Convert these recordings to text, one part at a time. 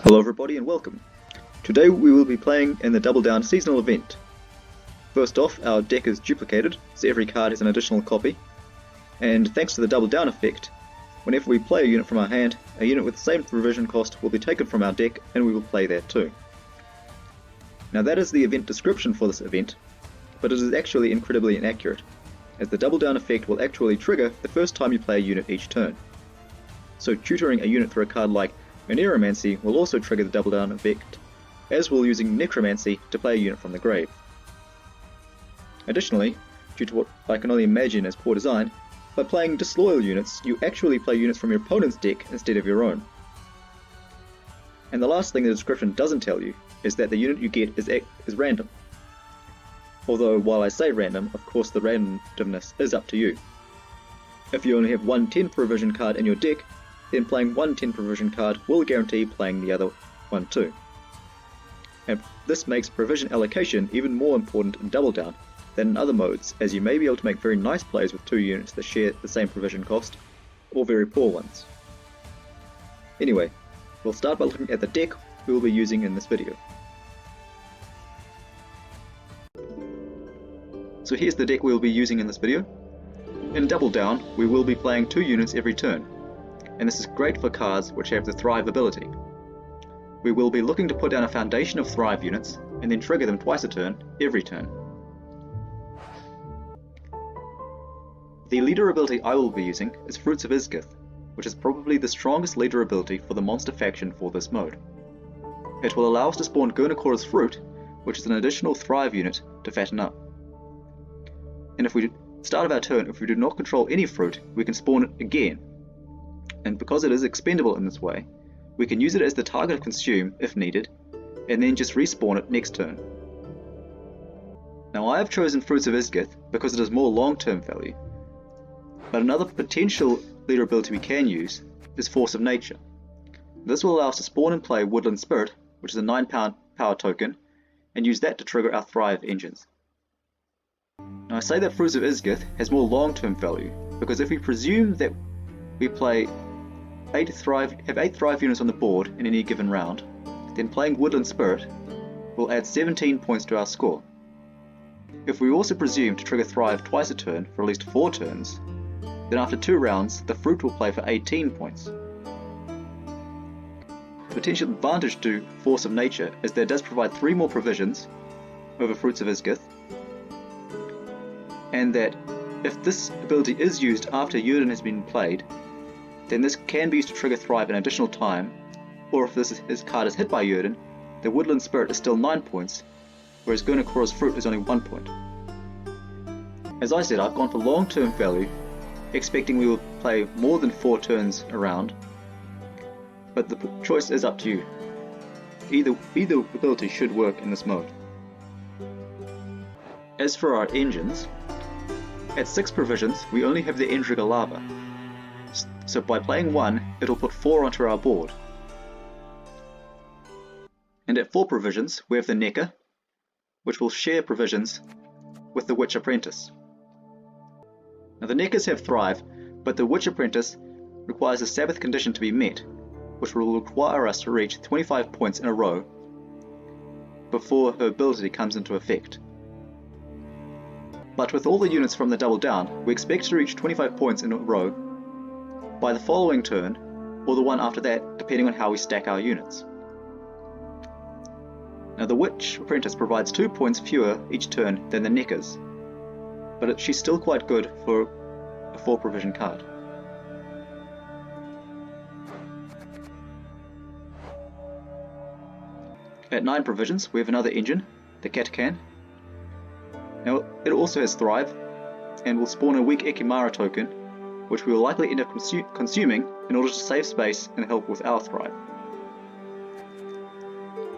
Hello everybody and welcome. Today we will be playing in the Double Down seasonal event. First off, our deck is duplicated, so every card has an additional copy. And thanks to the Double Down effect, whenever we play a unit from our hand, a unit with the same provision cost will be taken from our deck and we will play that too. Now that is the event description for this event, but it is actually incredibly inaccurate, as the Double Down effect will actually trigger the first time you play a unit each turn. So tutoring a unit through a card like Necromancy will also trigger the Double Down effect, as will using Necromancy to play a unit from the grave. Additionally, due to what I can only imagine as poor design, by playing disloyal units, you actually play units from your opponent's deck instead of your own. And the last thing the description doesn't tell you is that the unit you get is random. Although while I say random, of course the randomness is up to you. If you only have one 10 provision card in your deck, then playing one 10 provision card will guarantee playing the other one too. And this makes provision allocation even more important in Double Down than in other modes, as you may be able to make very nice plays with two units that share the same provision cost, or very poor ones. Anyway, we'll start by looking at the deck we will be using in this video. So here's the deck we will be using in this video. In Double Down, we will be playing two units every turn, and this is great for cards which have the Thrive ability. We will be looking to put down a foundation of Thrive units, and then trigger them twice a turn, every turn. The leader ability I will be using is Fruits of Isgith, which is probably the strongest leader ability for the monster faction for this mode. It will allow us to spawn Gurnakora's Fruit, which is an additional Thrive unit to fatten up. And if we start of our turn, if we do not control any fruit, we can spawn it again. And because it is expendable in this way, we can use it as the target of consume if needed, and then just respawn it next turn. Now I have chosen Fruits of Isgith because it has more long-term value, but another potential leader ability we can use is Force of Nature. This will allow us to spawn and play Woodland Spirit, which is a 9 power token, and use that to trigger our Thrive engines. Now I say that Fruits of Isgith has more long-term value because if we presume that we play 8 Thrive units on the board in any given round, then playing Woodland Spirit will add 17 points to our score. If we also presume to trigger Thrive twice a turn for at least 4 turns, then after 2 rounds the fruit will play for 18 points. The potential advantage to Force of Nature is that it does provide 3 more provisions over Fruits of Isgith, and that if this ability is used after Yrden has been played, then this can be used to trigger Thrive an additional time, or if this card is hit by Yrden, the Woodland Spirit is still 9 points, whereas Gurnakora's Fruit is only 1 point. As I said, I've gone for long-term value, expecting we will play more than 4 turns around, but the choice is up to you. Either ability should work in this mode. As for our engines, at 6 provisions we only have the Endriga Lava, so by playing 1 it will put 4 onto our board. And at 4 provisions we have the Necker, which will share provisions with the Witch Apprentice. Now the Neckers have Thrive, but the Witch Apprentice requires a Sabbath condition to be met, which will require us to reach 25 points in a row before her ability comes into effect. But with all the units from the Double Down, we expect to reach 25 points in a row by the following turn, or the one after that, depending on how we stack our units. Now the Witch Apprentice provides 2 points fewer each turn than the Neckers, but she's still quite good for a 4 provision card. At 9 provisions we have another engine, the Katakan. Now it also has Thrive, and will spawn a weak Ekimara token, which we will likely end up consuming in order to save space and help with our Thrive.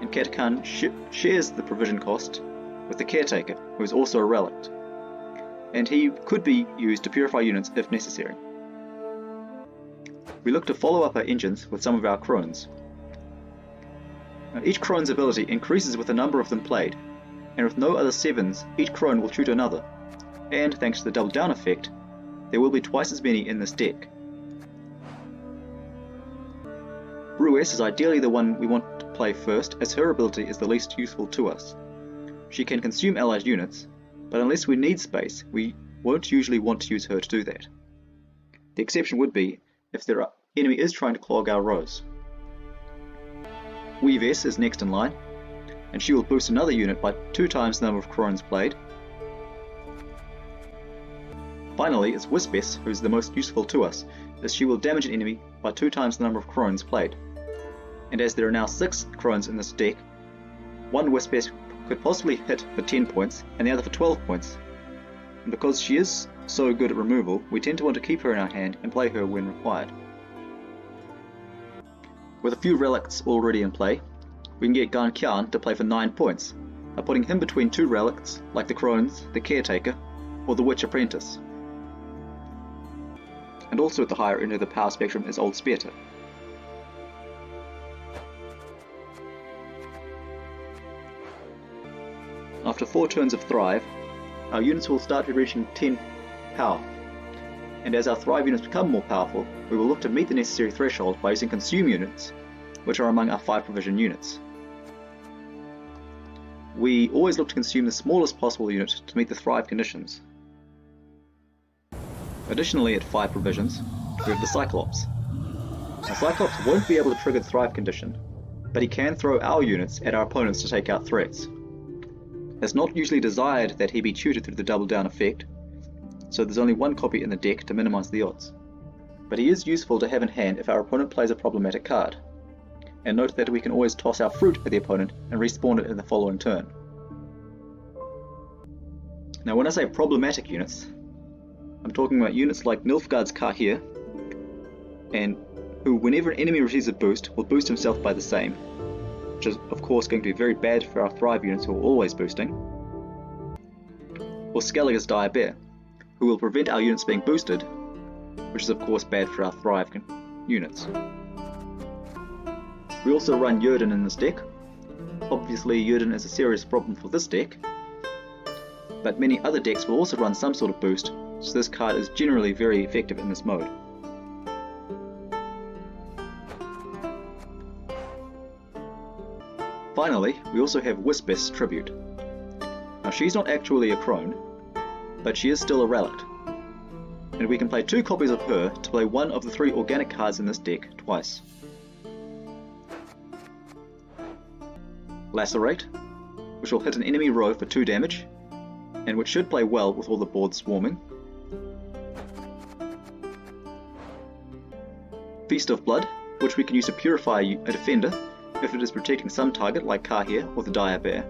And Katakan shares the provision cost with the Caretaker, who is also a relict, and he could be used to purify units if necessary. We look to follow up our engines with some of our Crones. Now, each Crone's ability increases with the number of them played, and with no other 7s, each Crone will tutor another, and thanks to the Double Down effect, there will be twice as many in this deck. Brewess is ideally the one we want to play first, as her ability is the least useful to us. She can consume allied units, but unless we need space, we won't usually want to use her to do that. The exception would be if the enemy is trying to clog our rows. Weavess is next in line, and she will boost another unit by 2 times the number of crones played. Finally, it's Wispess who is the most useful to us, as she will damage an enemy by 2 times the number of crones played. And as there are now 6 crones in this deck, one Wispess could possibly hit for 10 points and the other for 12 points. And because she is so good at removal, we tend to want to keep her in our hand and play her when required. With a few relics already in play, we can get Gan Kian to play for 9 points, by putting him between 2 relics like the Crones, the Caretaker, or the Witch Apprentice. And also at the higher end of the power spectrum is Old Speartip. After 4 turns of Thrive, our units will start reaching 10 power, and as our Thrive units become more powerful, we will look to meet the necessary threshold by using Consume units, which are among our 5 provision units. We always look to consume the smallest possible unit to meet the Thrive conditions. Additionally, at 5 provisions, we have the Cyclops. Now, Cyclops won't be able to trigger the Thrive condition, but he can throw our units at our opponents to take out threats. It's not usually desired that he be tutored through the double down effect, so there's only 1 copy in the deck to minimize the odds. But he is useful to have in hand if our opponent plays a problematic card. And note that we can always toss our fruit at the opponent and respawn it in the following turn. Now when I say problematic units, I'm talking about units like Nilfgaard's Kahir, and who whenever an enemy receives a boost, will boost himself by the same, which is of course going to be very bad for our Thrive units who are always boosting. Or Skellige's Dire Bear, who will prevent our units being boosted, which is of course bad for our Thrive units. We also run Yrden in this deck. Obviously Yrden is a serious problem for this deck, but many other decks will also run some sort of boost, so this card is generally very effective in this mode. Finally, we also have Wispess Tribute. Now she's not actually a crone, but she is still a relic, and we can play 2 copies of her to play one of the 3 organic cards in this deck twice. Lacerate, which will hit an enemy row for 2 damage, and which should play well with all the boards swarming. Feast of Blood, which we can use to purify a defender if it is protecting some target like Kahir or the Dire Bear.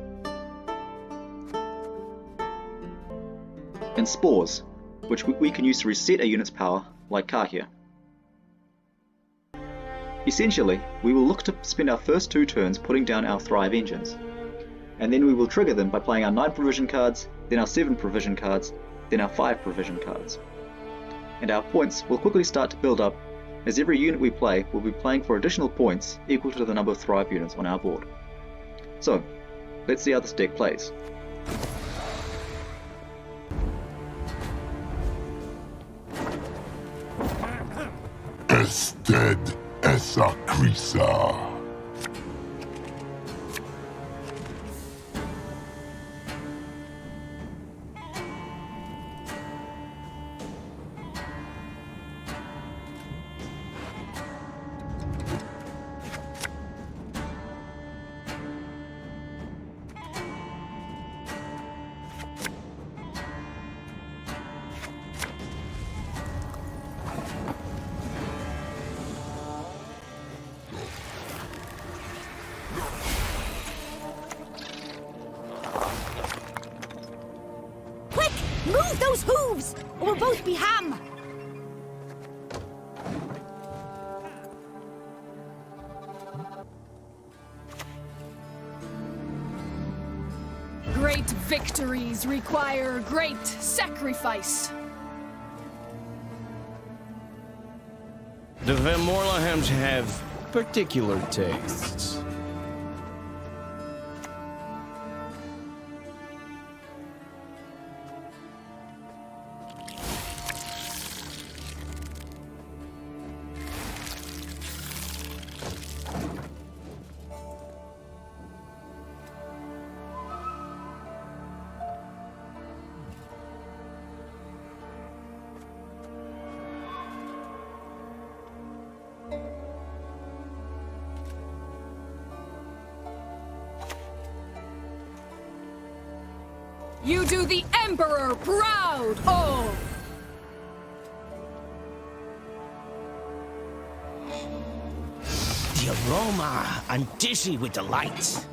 And Spores, which we can use to reset a unit's power like Kahir. Essentially, we will look to spend our first 2 turns putting down our Thrive engines, and then we will trigger them by playing our 9 provision cards, then our 7 provision cards, then our 5 provision cards. And our points will quickly start to build up, as every unit we play will be playing for additional points equal to the number of Thrive units on our board. So, let's see how this deck plays. Ested esa crisa. Move those hooves, or we'll both be ham! Great victories require great sacrifice. The Van Morlahams have particular tastes. You do the Emperor proud! Oh! The aroma! I'm dizzy with delight.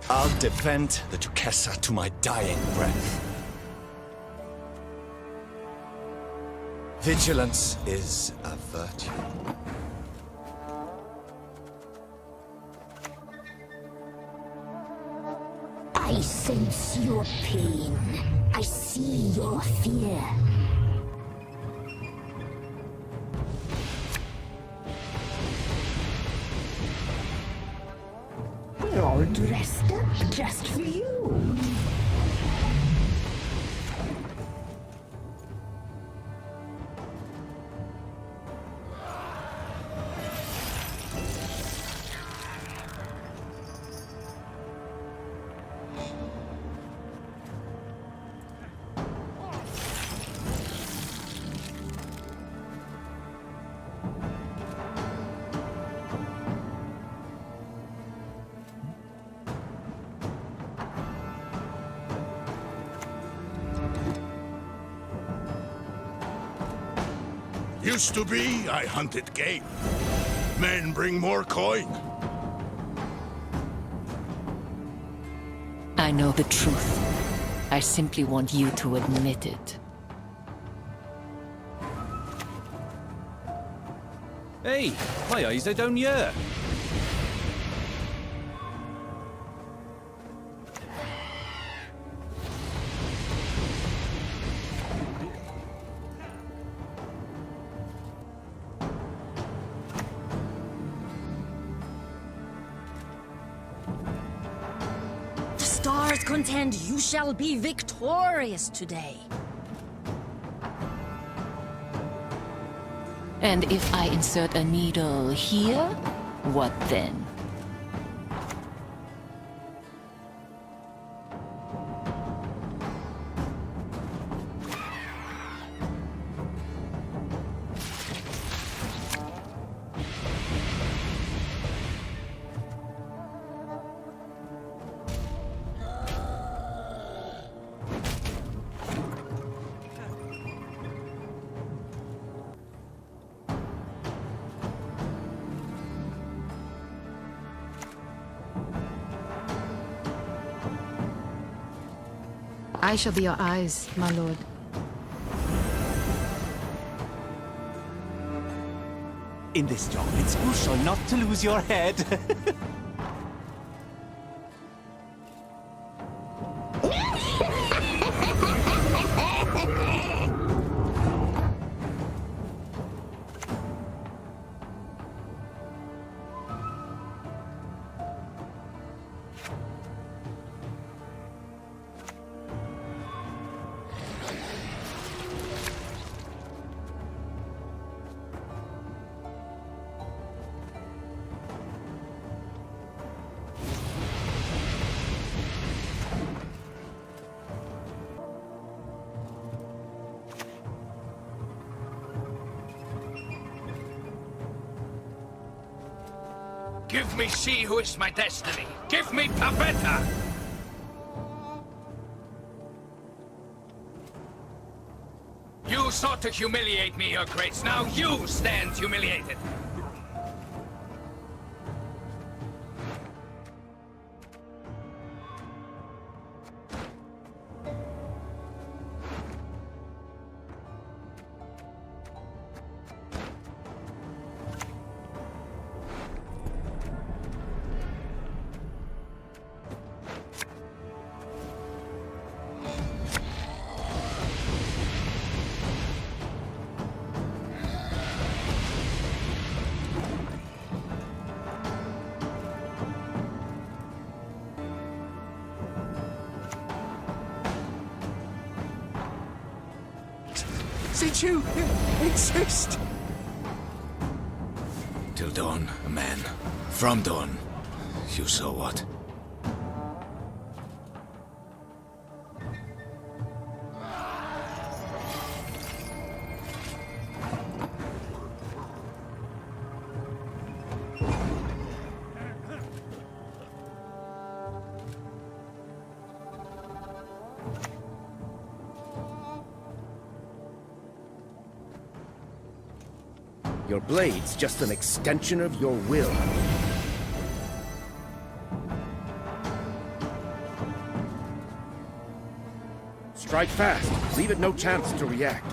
I'll defend the Duquesa to my dying breath. Vigilance is a virtue. I sense your pain. I see your fear. We're all dressed up just for you. Used to be, I hunted game. Men bring more coin. I know the truth. I simply want you to admit it. Hey, my eyes are down here. The stars contend you shall be victorious today. And if I insert a needle here, what then? I shall be your eyes, my lord. In this job, it's crucial not to lose your head. Give me she who is my destiny. Give me Pavetta! You sought to humiliate me, Your Grace. Now you stand humiliated. Did you exist? Till dawn, a man. From dawn, you saw what? Your blade's just an extension of your will. Strike fast. Leave it no chance to react.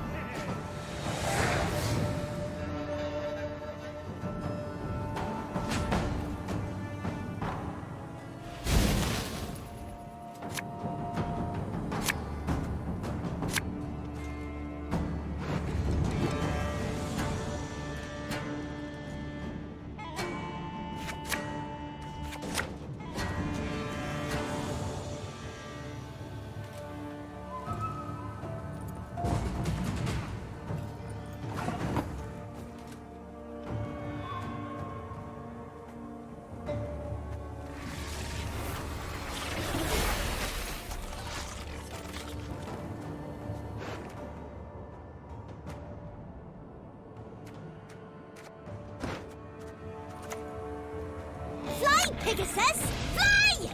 Fly, Pegasus! Fly!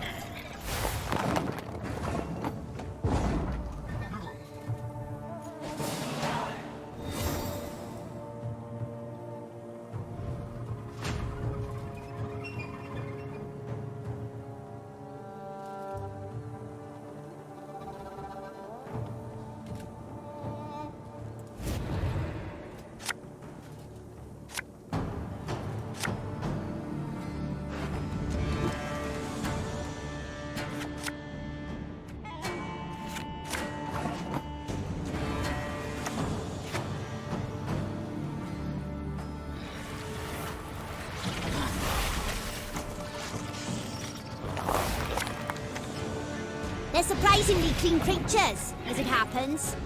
They're surprisingly clean creatures, as it happens.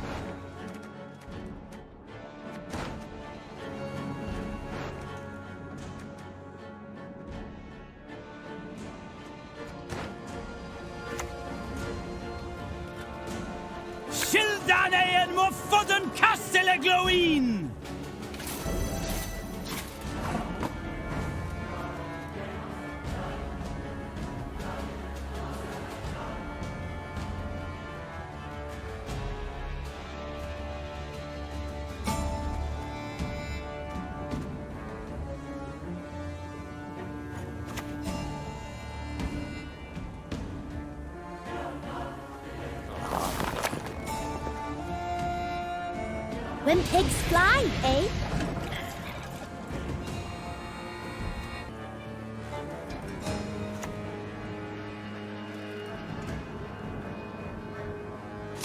Shildane en mo fodden kastele gloin! When pigs fly, eh?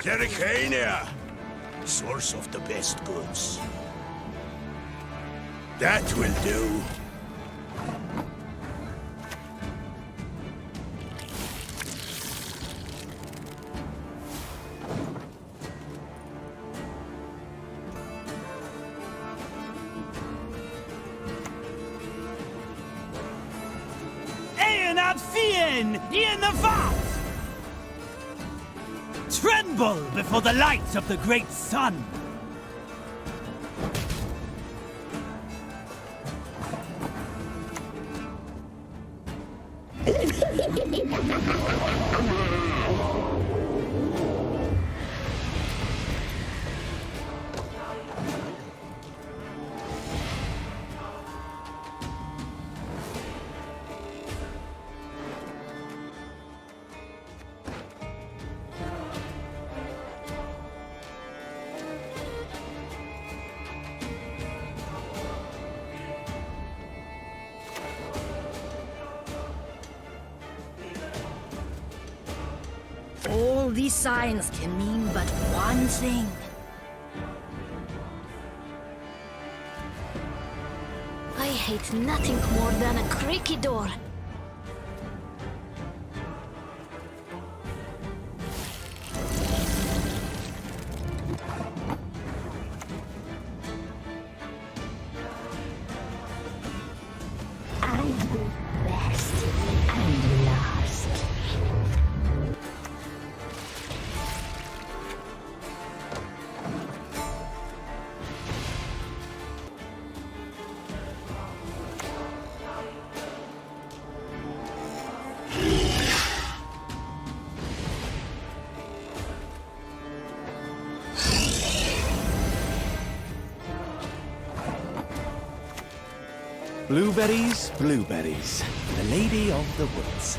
Jericania, source of the best goods. That will do. Eonad Fien in the vat! Tremble before the light of the great sun! All these signs can mean but one thing. I hate nothing more than a creaky door. Blueberries, blueberries. The Lady of the Woods.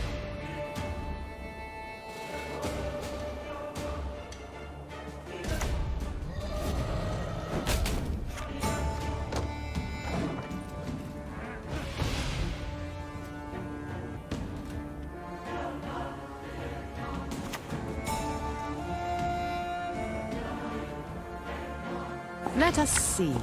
Let us see.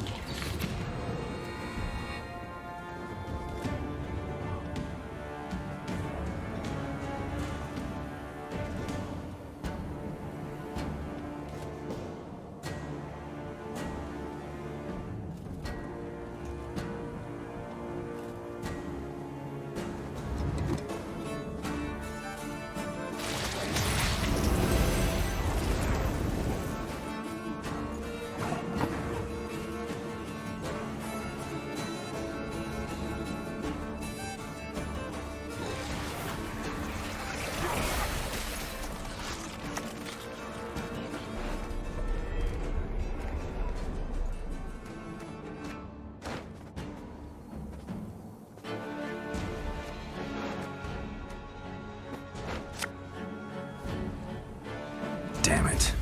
Damn it.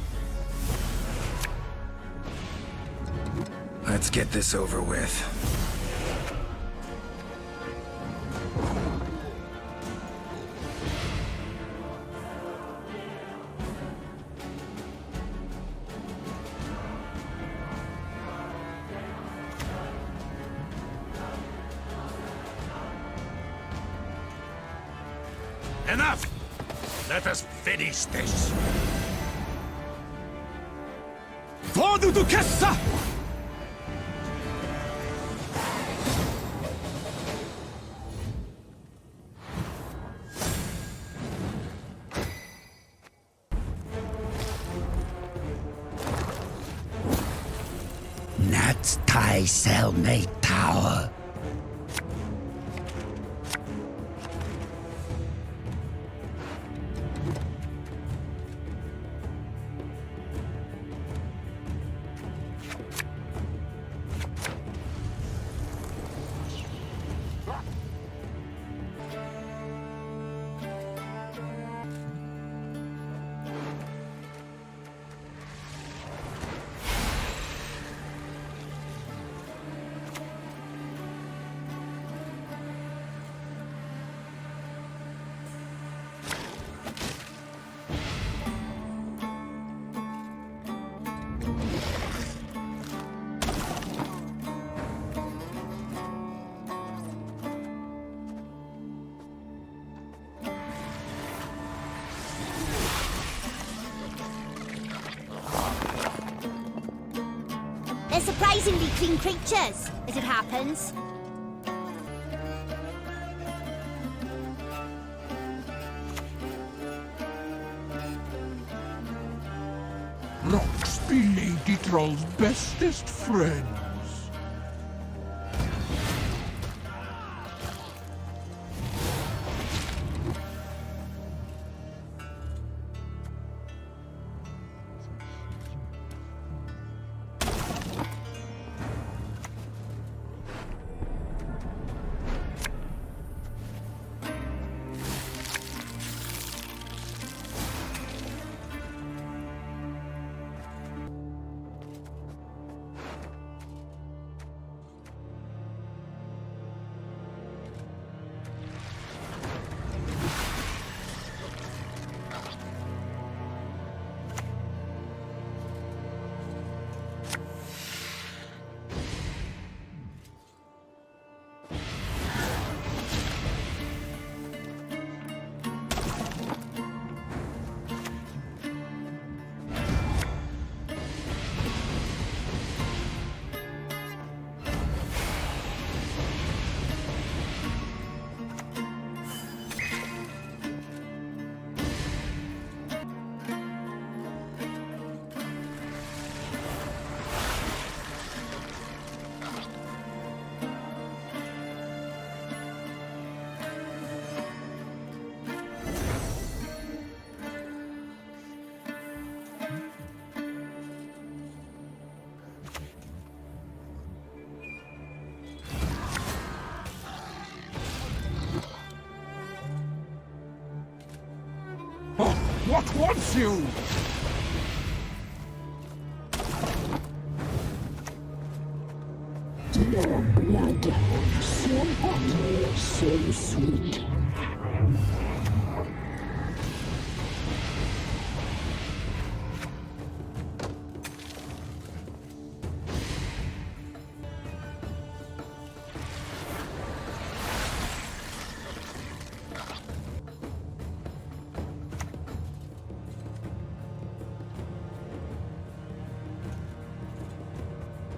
Let's get this over with. Enough! Let us finish this. For the Duchessa! Nat Tai Cellmate Tower. They're surprisingly clean creatures, as it happens. Rocks be Lady Troll's bestest friends. What wants you? Your blood, so hot, so sweet.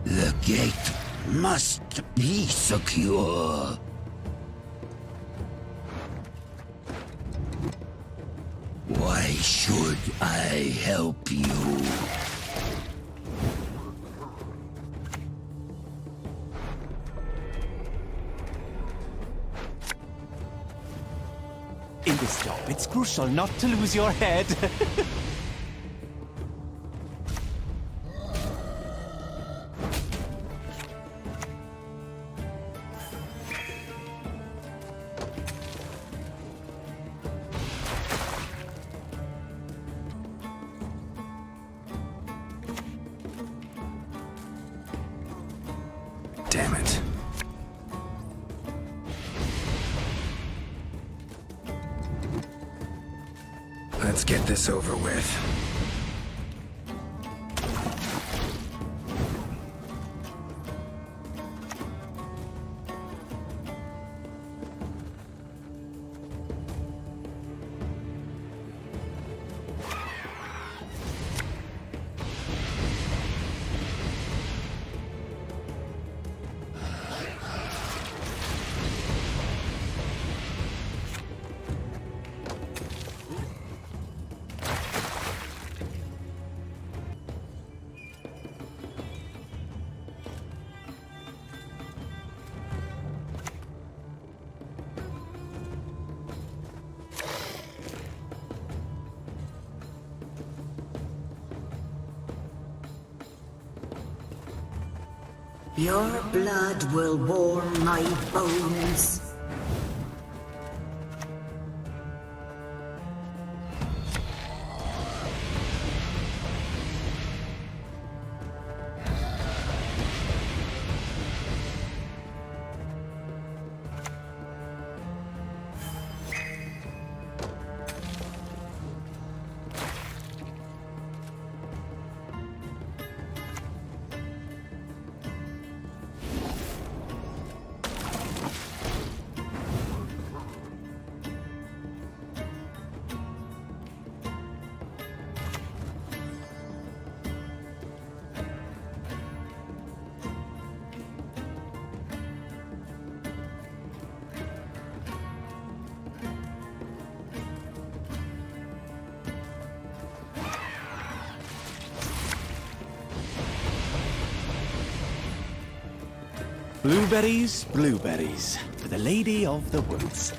The gate must be secure. Why should I help you? In this job, it's crucial not to lose your head. Damn it. Let's get this over with. Your blood will warm my bones. Blueberries, blueberries, for the Lady of the Woods.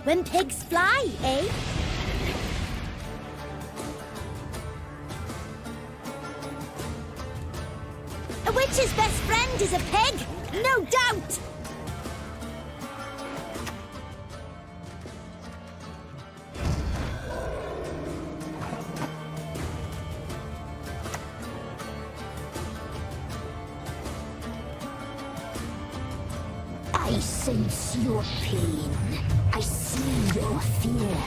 When pigs fly, eh? A witch's best friend is a pig, no doubt! sense your pain. I see your fear.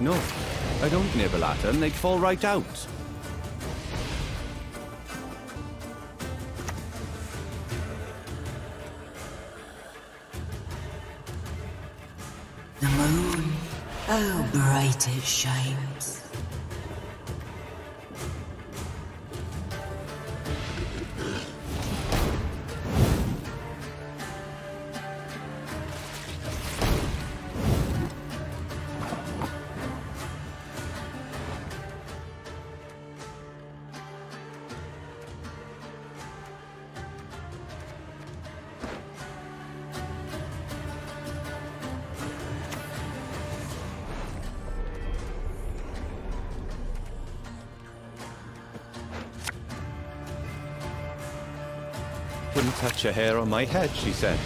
No, I don't nibble at them. They'd fall right out. The moon, how bright it shines. Wouldn't touch a hair on my head, she said.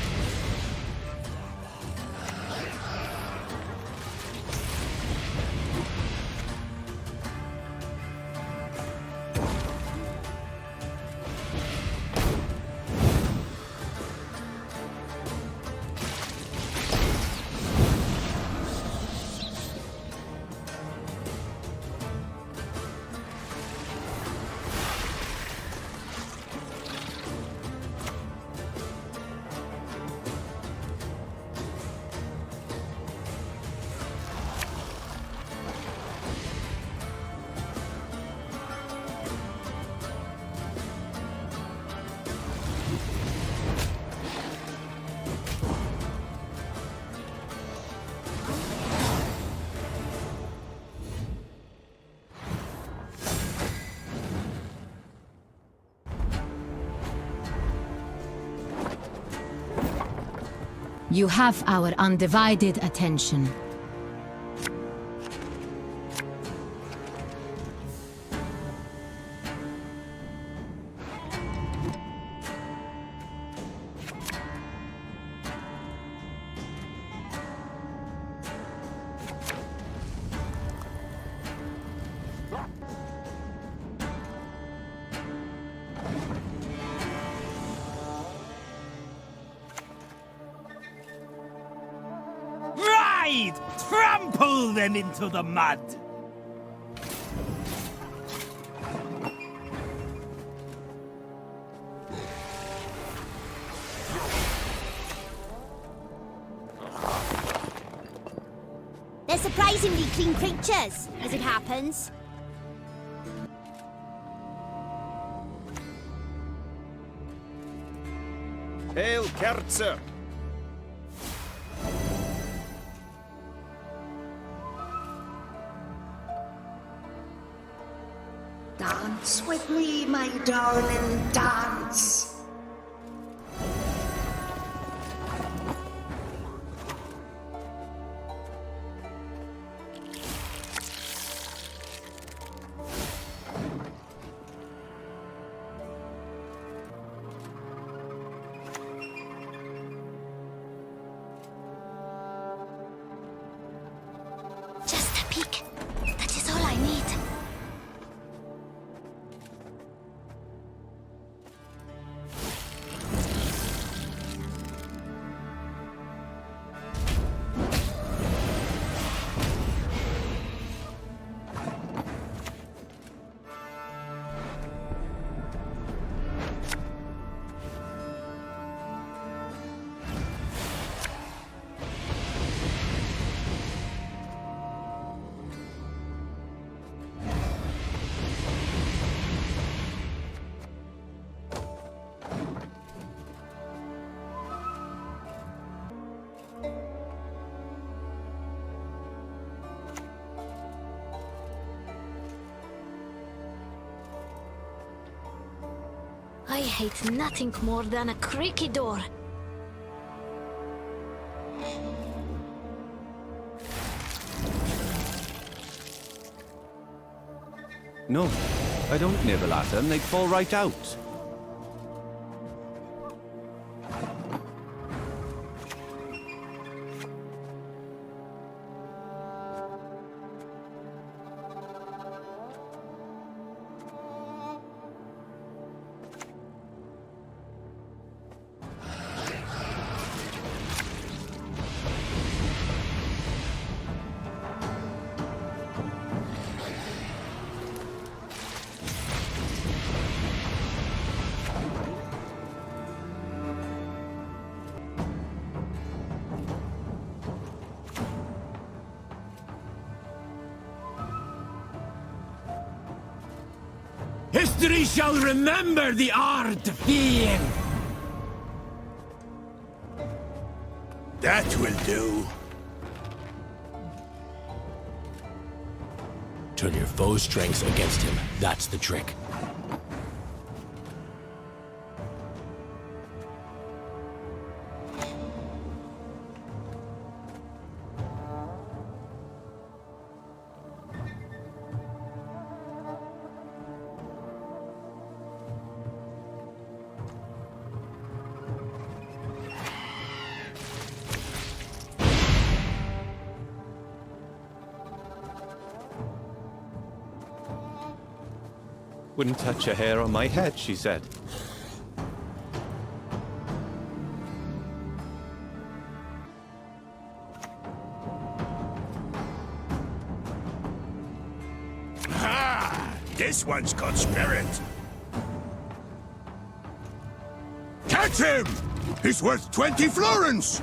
You have our undivided attention. Trample them into the mud! They're surprisingly clean creatures, as it happens. Hail, Kerzer! Dance with me, my darling, dance. Just a peek. That is all I need. I hate nothing more than a creaky door. No, I don't nibble at them. They'd fall right out. History shall remember the art of being. That will do. Turn your foe's strengths against him. That's the trick. Wouldn't touch a hair on my head, she said. Ah, this one's got spirit. Catch him! He's worth 20 florins!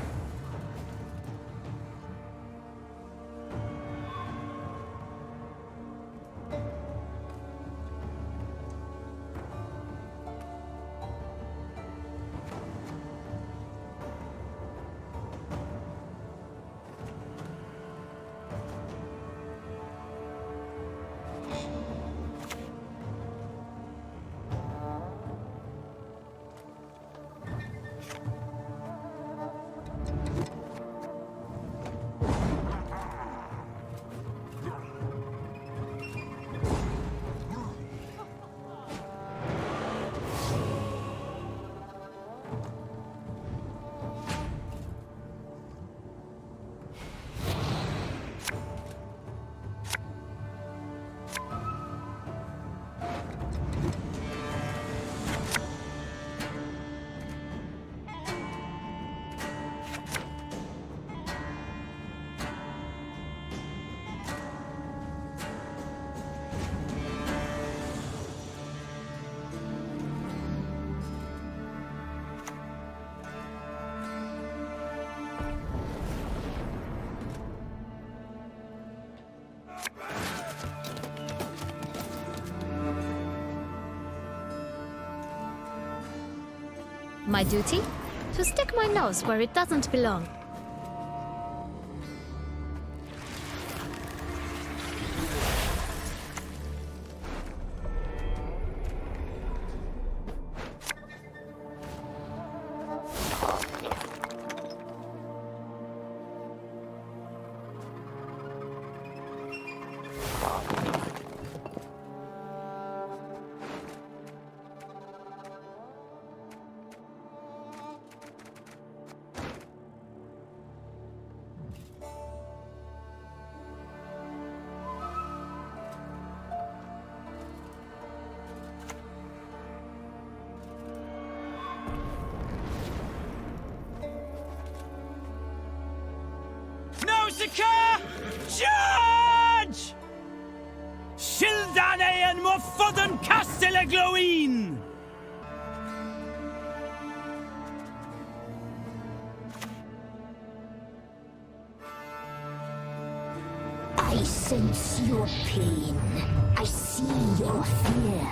My duty? To stick my nose where it doesn't belong. Nausicaa! Charge! Shildane and Morfodden Castellagloin! I sense your pain. I see your fear.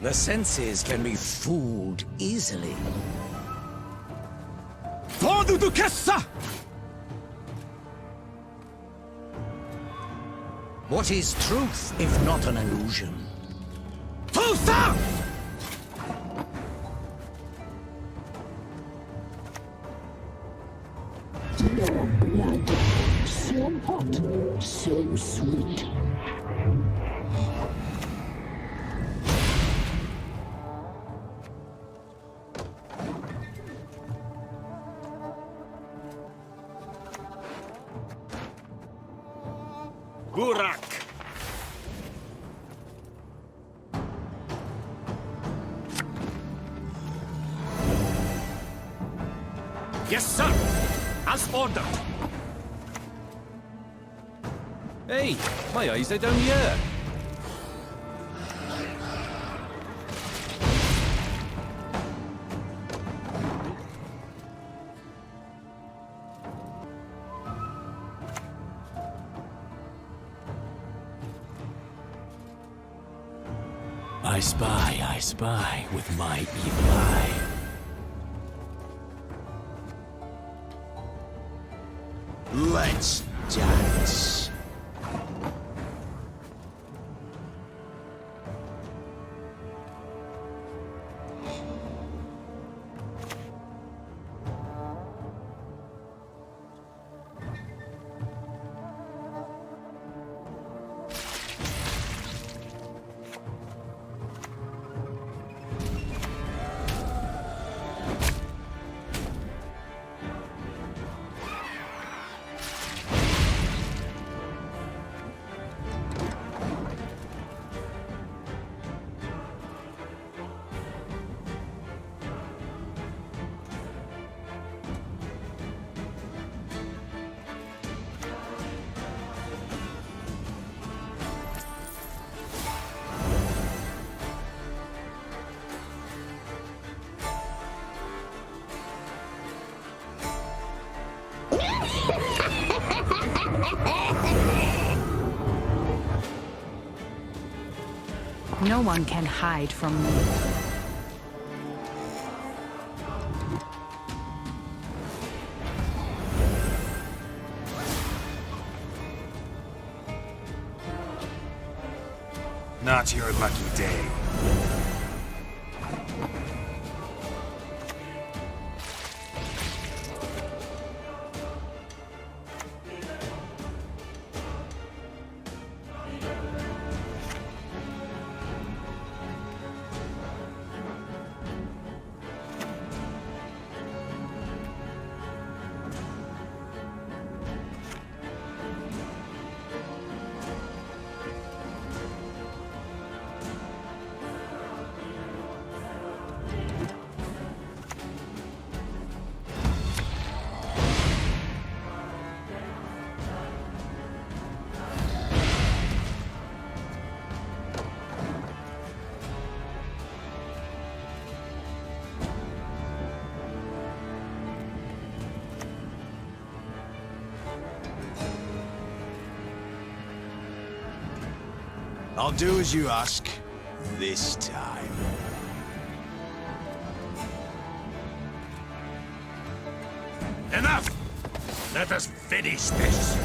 The senses can be fooled easily. For the Duchessa! What is truth if not an illusion? Tulsa! Your blood, so hot, so sweet. Burak! Yes, sir! As ordered! Hey, my eyes are down here. I spy with my evil eye. Let's dance. No one can hide from me. Not your lucky day. I'll do as you ask, this time. Enough! Let us finish this.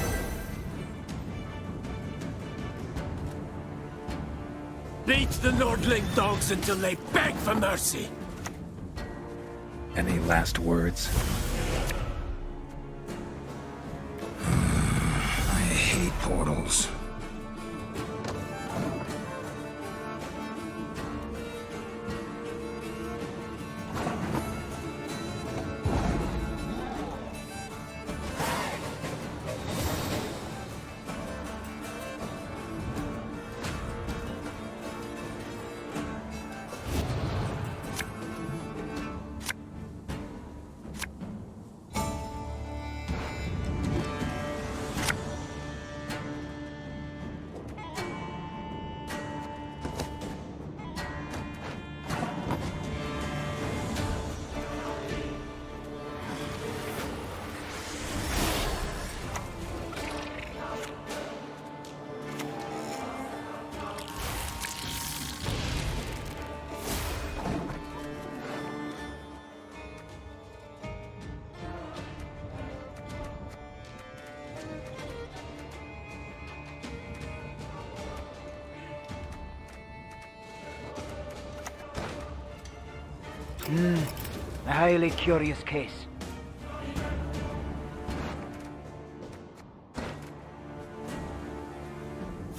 Beat the Nordling dogs until they beg for mercy! Any last words? I hate portals. A highly curious case.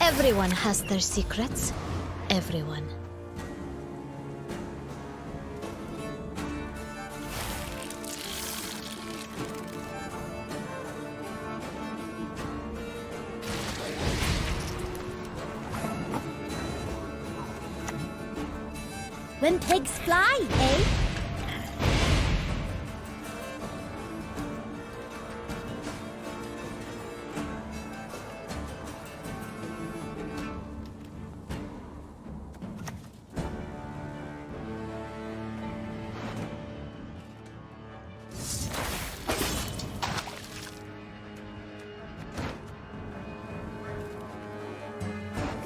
Everyone has their secrets. Everyone. When pigs fly, eh?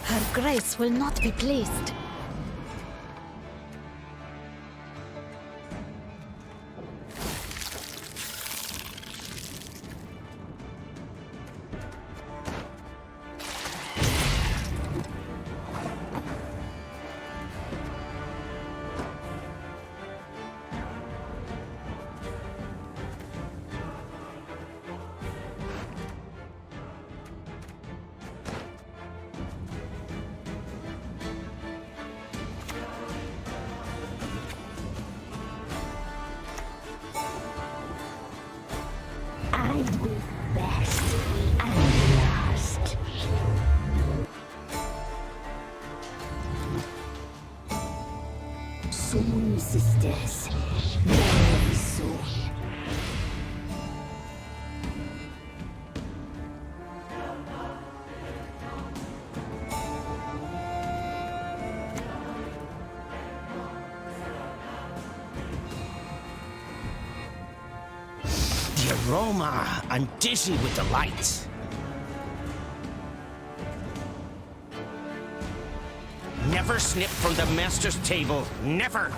Her Grace will not be pleased. I will best and last. Soon, sisters. Very soon. The aroma! I'm dizzy with the lights. Never snip from the master's table. Never!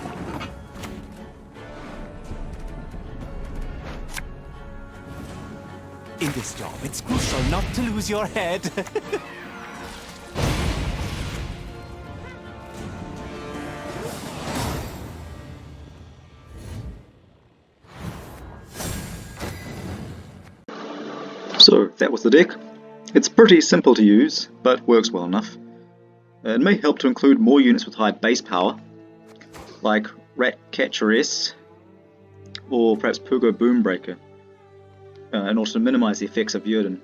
In this job, it's crucial not to lose your head. So that was the deck. It's pretty simple to use, but works well enough. It may help to include more units with high base power, like Ratcatcheress or perhaps Pugo Boombreaker, in order to minimize the effects of Yrden.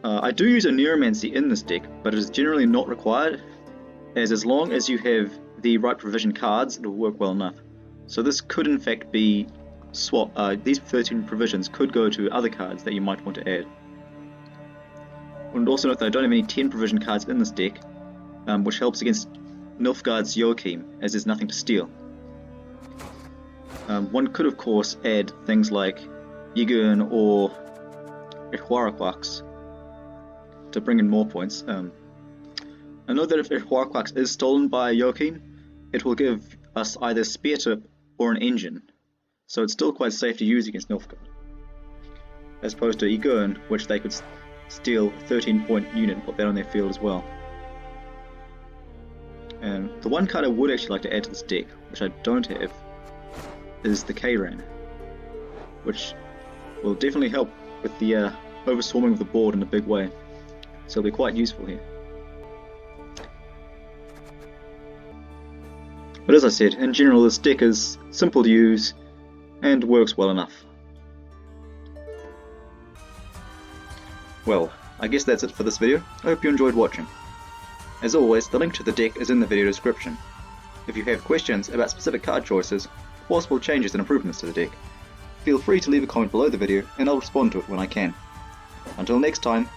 I do use a Neuromancy in this deck, but it is generally not required, as long as you have the right provision cards, it will work well enough. So this could in fact be swap. These 13 provisions could go to other cards that you might want to add. And also note that I don't have any 10 provision cards in this deck, which helps against Nilfgaard's Joachim, as there's nothing to steal. One could of course add things like Ygern or Ihwaraquax to bring in more points. I know that if Ihwaraquax is stolen by Joachim, it will give us either Spear Tip or an engine, so it's still quite safe to use against Nilfgaard, as opposed to Ygern, which they could steal a 13-point unit and put that on their field as well. And the one card I would actually like to add to this deck, which I don't have, is the Kayran, which will definitely help with the overswarming of the board in a big way, so it'll be quite useful here. But as I said, in general this deck is simple to use and works well enough. Well, I guess that's it for this video. I hope you enjoyed watching. As always, the link to the deck is in the video description. If you have questions about specific card choices, possible changes and improvements to the deck, feel free to leave a comment below the video and I'll respond to it when I can. Until next time,